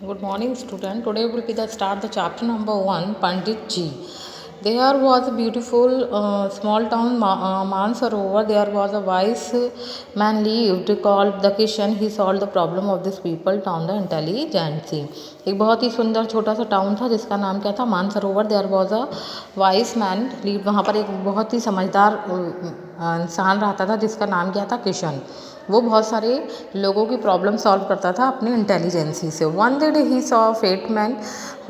Good morning, student. Today will be the start the chapter number one, Pandit Ji. There was a beautiful small town Mansarovar. There was a wise man lived called the Kishan. He solved the problem of this people town the intelligence. एक बहुत ही सुंदर छोटा सा town था जिसका नाम क्या था, Mansarovar. There was a wise man live. वहाँ पर एक बहुत ही समझदार इंसान रहता था जिसका नाम क्या था, किशन. वो बहुत सारे लोगों की प्रॉब्लम सॉल्व करता था अपनी इंटेलिजेंसी से. One day he saw fat man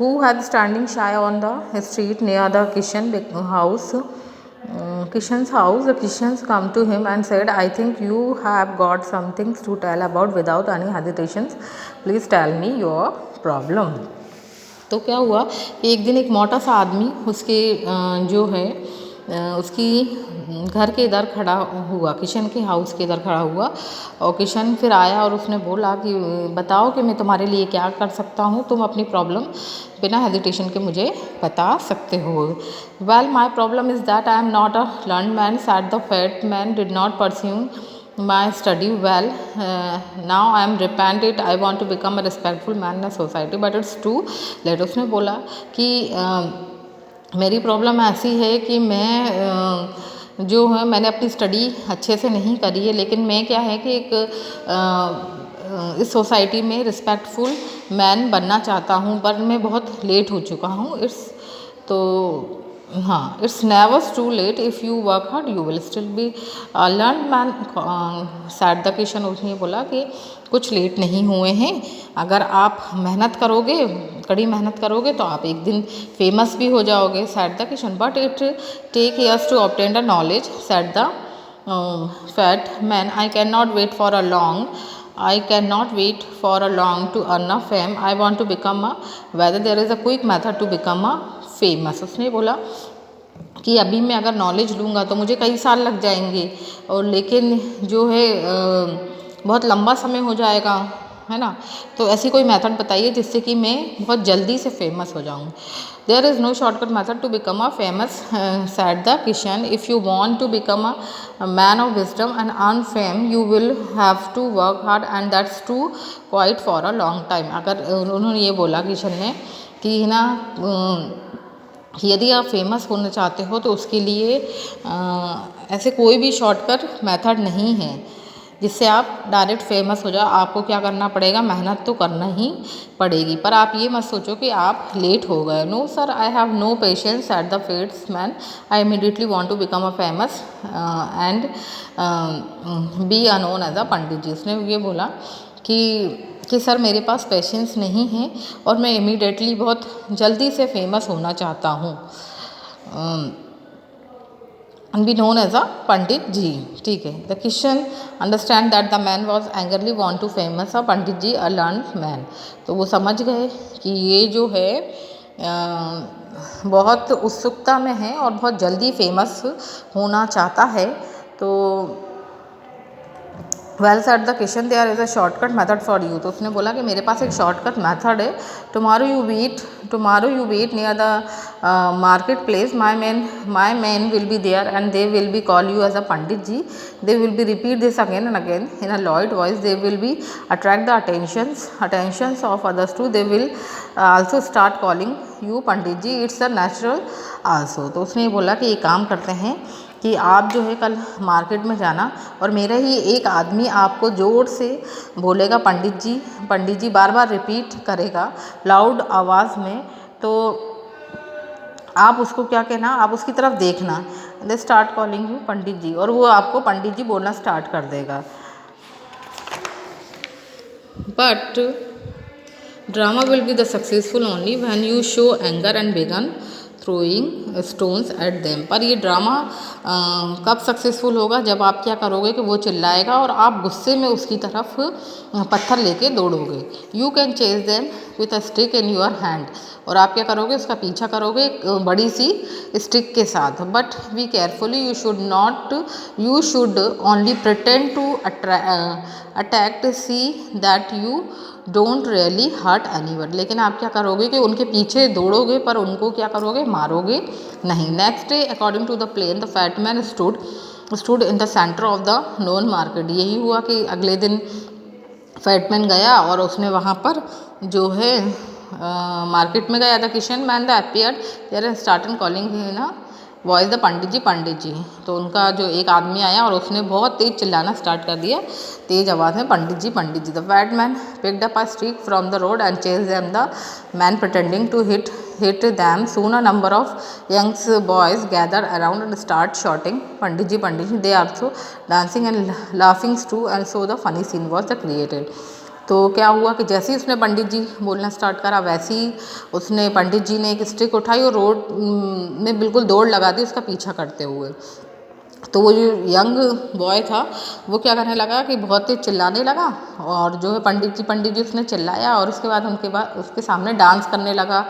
who had standing shy on the street near the Kishan house. Kishan's house. The Kishans come to him and said, I think you have got some things to tell about without any hesitations. Please tell me your problem. तो क्या हुआ कि एक दिन एक मोटा सा आदमी उसके जो है उसकी घर के इधर खड़ा हुआ, किशन के हाउस के इधर खड़ा हुआ. और किशन फिर आया और उसने बोला कि बताओ कि मैं तुम्हारे लिए क्या कर सकता हूँ, तुम अपनी प्रॉब्लम बिना हेजिटेशन के मुझे बता सकते हो. Well my problem is that I am not a learn man. Said the fat man did not pursue my study well. Now I am repentant. I want to become a respectful man in a society, but it's too late. उसने बोला कि मेरी problem ऐसी है कि मैं जो है मैंने अपनी स्टडी अच्छे से नहीं करी है, लेकिन मैं क्या है कि एक इस सोसाइटी में रिस्पेक्टफुल मैन बनना चाहता हूँ, पर मैं बहुत लेट हो चुका हूँ. तो हाँ, it's never too late if you work hard you will still be learn man. Said the Kishan. उसने बोला कि कुछ लेट नहीं हुए हैं, अगर आप मेहनत करोगे, कड़ी मेहनत करोगे तो आप एक दिन फेमस भी हो जाओगे. Said the Kishan. But it take years to obtain the knowledge. Said the fat man. I can not wait for a long. I cannot wait for a long to earn a fame. I want to become a whether there is a quick method to become a famous. उसने बोला कि अभी मैं अगर knowledge लूँगा तो मुझे कई साल लग जाएंगे, और लेकिन जो है बहुत लंबा समय हो जाएगा, है ना. तो ऐसी कोई मेथड बताइए जिससे कि मैं बहुत जल्दी से फेमस हो जाऊँ. There is no shortcut method to become a famous. Said the Kishan. If you want to become a man of wisdom and earn fame you will have to work hard and that's to quite for a long time. अगर उन्होंने ये बोला किशन ने कि ना यदि आप famous होना चाहते हो तो उसके लिए ऐसे कोई भी शॉर्टकट मेथड नहीं है जिससे आप डायरेक्ट फेमस हो जाओ. आपको क्या करना पड़ेगा, मेहनत तो करना ही पड़ेगी, पर आप ये मत सोचो कि आप लेट हो गए. No sir, I have no patience at the fats man. I immediately want to become a famous and be unknown as a पंडित जी. उसने ये बोला कि सर मेरे पास पेशेंस नहीं है और मैं इमीडिएटली बहुत जल्दी से फेमस होना चाहता हूँ, and be known as a पंडित जी. ठीक है. The Kishan understand that the man was angrily want to famous a Pandit ji a learn man. तो वो समझ गए कि ये जो है बहुत उत्सुकता में है और बहुत जल्दी फेमस होना चाहता है. तो well said the Kishan. There is a shortcut method for you. तो उसने बोला कि मेरे पास एक शॉर्टकट मेथड है. Tomorrow you wait near the market place. My man will be there and they will be call you as a Pandit ji. They will be repeat this again and again in a loud voice. They will be attract the attentions of others too. They will also start calling you Pandit ji. It's a natural also. तो उसने बोला कि ये काम करते हैं कि आप जो है कल मार्केट में जाना और मेरा ही एक आदमी आपको ज़ोर से बोलेगा पंडित जी बार बार रिपीट करेगा लाउड आवाज़ में. तो आप उसको क्या कहना, आप उसकी तरफ देखना. They start calling you Pandit ji, और वो आपको पंडित जी बोलना स्टार्ट कर देगा. But drama will be the successful only when you show anger and begin throwing stones at them. पर ये ड्रामा कब सक्सेसफुल होगा, जब आप क्या करोगे कि वो चिल्लाएगा और आप गुस्से में उसकी तरफ पत्थर लेके दौड़ोगे. You can chase them with a stick in your hand. और आप क्या करोगे, उसका पीछा करोगे एक बड़ी सी स्टिक के साथ. But be carefully. You should only pretend to attack. See that you don't really hurt anyone. लेकिन आप क्या करोगे कि उनके पीछे दौड़ोगे पर उनको क्या करोगे, मारोगे नहीं. Next day according to the plan the fat man stood in the centre of the known market. यही हुआ कि अगले दिन फैटमैन गया और उसने वहाँ पर जो है मार्केट में गया। The Kishan man the appeared there started calling ना वॉइस द पंडित जी। तो उनका जो एक आदमी आया और उसने बहुत तेज़ चिल्लाना स्टार्ट कर दिया, तेज़ आवाज़ में, pandit ji pandit ji. The fat man picked up a stick from the road and chase them the man pretending to hit them. Soon a number of young boys gathered around and start shouting, Pandit ji, they are also dancing and laughing too, and so the funny scene was created. तो क्या हुआ कि जैसे ही उसने पंडित जी बोलना start करा, वैसे ही उसने पंडित जी ने एक स्टिक उठाई और रोड में बिल्कुल दौड़ लगा दी उसका पीछा करते हुए। तो वो जो यंग बॉय था वो क्या करने लगा कि बहुत तेज चिल्लाने लगा और जो है पंडित जी उसने चिल्लाया और उसके बाद उसके सामने डांस करने लगा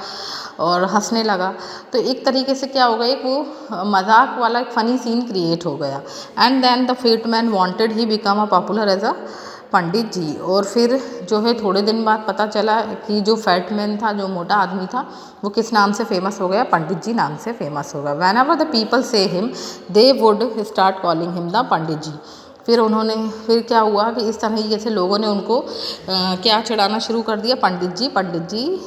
और हंसने लगा। तो एक तरीके से क्या हो गया, एक वो मजाक वाला एक फ़नी सीन क्रिएट हो गया। And then the fat man wanted he become a popular as a पंडित जी। और फिर जो है थोड़े दिन बाद पता चला कि जो फैट मैन था, जो मोटा आदमी था, वो किस नाम से फेमस हो गया, पंडित जी नाम से फेमस हो गया। Whenever the people say him they would start calling him the पंडित जी। फिर क्या हुआ कि इस तरह से लोगों ने उनको क्या चिढ़ाना शुरू कर दिया, पंडित जी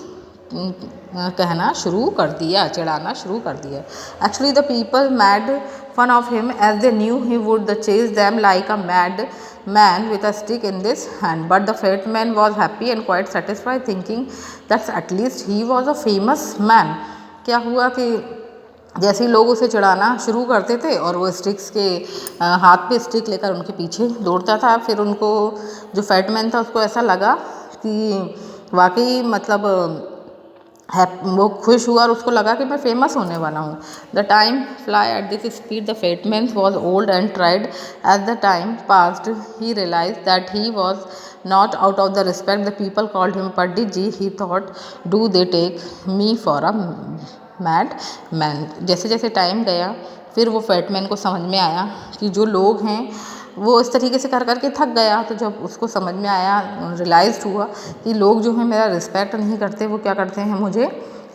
कहना शुरू कर दिया, चिढ़ाना शुरू कर दिया। Actually the people made fun of him as they knew he would the chase them like a mad man with a stick in this hand. But the fat man was happy and quite satisfied thinking that's at least he was a famous man. क्या हुआ कि जैसे ही लोग उसे चिढ़ाना शुरू करते थे और वो स्टिक्स के हाथ पे स्टिक लेकर उनके पीछे दौड़ता था, फिर उनको जो फैट मैन था उसको ऐसा लगा कि वाकई मतलब वो खुश हुआ और उसको लगा कि मैं फेमस होने वाला हूँ। The time fly at this speed the fat man was old and tried as the time passed he realize that he was not out of the respect the people called him pandit ji. He thought do they take me for a mad man. जैसे जैसे time गया फिर वो fat man को समझ में आया कि जो लोग हैं वो इस तरीके से कर करके थक गया। तो जब उसको समझ में आया, रियलाइज़ हुआ कि लोग जो हैं मेरा रिस्पेक्ट नहीं करते, वो क्या करते हैं, मुझे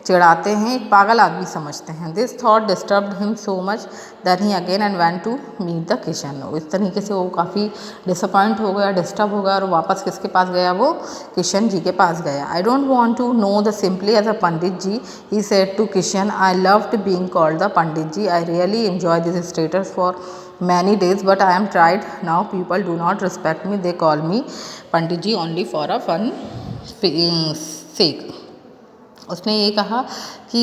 चिढ़ाते हैं, एक पागल आदमी समझते हैं। This thought disturbed him so much that he again and went to meet the Kishan. इस तरीके से वो काफ़ी डिसअपॉइंट हो गया, डिस्टर्ब हो गया और वापस किसके पास गया, वो किशन जी के पास गया। I don't want to know the simply as a Pandit ji, he said to Kishan, I loved being called the Pandit ji, I really enjoy this status for many days, but I am tried now. People do not respect me. They call me Pandit ji only for a fun sake. उसने ये कहा कि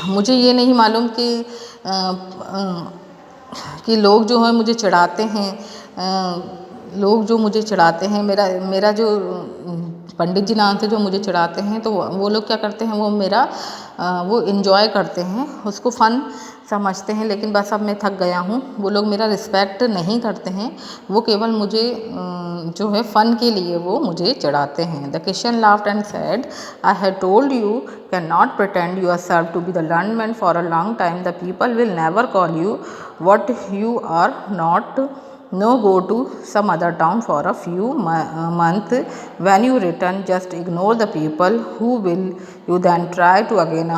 मुझे ये नहीं मालूम कि लोग जो हैं मुझे चिढ़ाते हैं, लोग जो मुझे चिढ़ाते हैं, मेरा जो पंडित जी नाम से जो मुझे चिढ़ाते हैं, तो वो लोग क्या करते हैं, वो इन्जॉय करते हैं, उसको फ़न समझते हैं। लेकिन बस अब मैं थक गया हूँ, वो लोग मेरा रिस्पेक्ट नहीं करते हैं, वो केवल मुझे जो है फ़न के लिए वो मुझे चिढ़ाते हैं। The Kishan laughed and said, I have told you can not pretend yourself to be the learn man for a long time. The people will never call you what you are not. No, go to some other town for a few months. When you return, just ignore the people who will you then try to again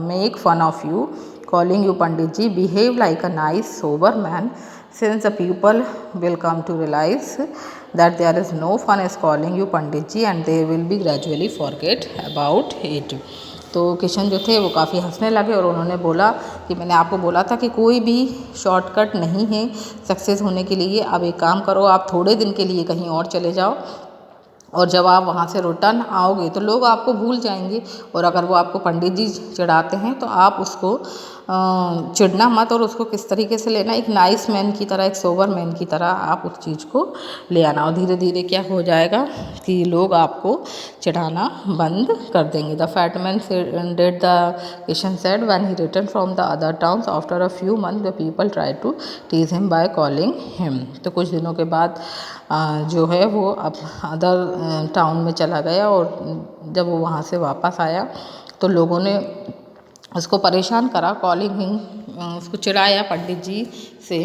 make fun of you, calling you Pandit ji. Behave like a nice, sober man, since the people will come to realize that there is no fun is calling you Pandit ji, and they will be gradually forget about it. तो किशन जो थे वो काफ़ी हंसने लगे और उन्होंने बोला कि मैंने आपको बोला था कि कोई भी शॉर्टकट नहीं है सक्सेस होने के लिए। अब एक काम करो, आप थोड़े दिन के लिए कहीं और चले जाओ और जब आप वहाँ से रिटर्न आओगे तो लोग आपको भूल जाएंगे। और अगर वो आपको पंडित जी चिढ़ाते हैं तो आप उसको चिढ़ना मत और उसको किस तरीके से लेना, एक नाइस मैन की तरह, एक सोबर मैन की तरह आप उस चीज़ को ले आना। और धीरे धीरे क्या हो जाएगा कि लोग आपको चिढ़ाना बंद कर देंगे। The fat man did the Kishan said when he return from the other towns after a few month the people try to tease him by calling him. तो कुछ दिनों के बाद जो है वो अब अदर टाउन में चला गया और जब वो वहाँ से वापस आया तो लोगों ने उसको परेशान करा, कॉलिंग हिम, उसको चिढ़ाया पंडित जी से,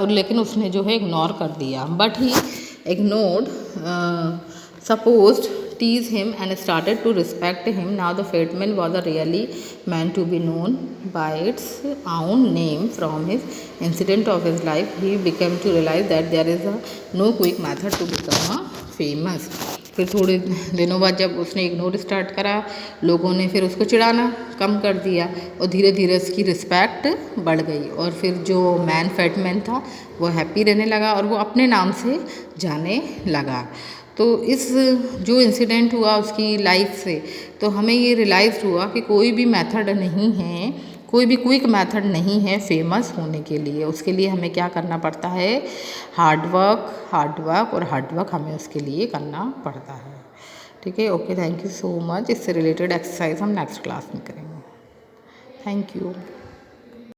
लेकिन उसने जो है इग्नोर कर दिया। But he ignored supposed tease him and started to respect him. Now the fat man was a really man to be known by its own name. From his incident of his life, he became to realize that there is no quick method to become a famous. फिर थोड़े दिनों बाद जब उसने ignore start करा, लोगों ने फिर उसको चिढ़ाना कम कर दिया और धीरे धीरे उसकी रिस्पेक्ट बढ़ गई और फिर जो मैन फैट मैन था वो हैप्पी रहने लगा और वो अपने नाम से जाने लगा। तो इस जो इंसिडेंट हुआ उसकी लाइफ से, तो हमें ये रियलाइज़ हुआ कि कोई भी मेथड नहीं है, कोई भी क्विक मेथड नहीं है फेमस होने के लिए। उसके लिए हमें क्या करना पड़ता है, हार्ड वर्क और हार्ड वर्क हमें उसके लिए करना पड़ता है। ठीक है, okay, thank you so much. इससे रिलेटेड एक्सरसाइज हम नेक्स्ट क्लास में करेंगे। Thank you.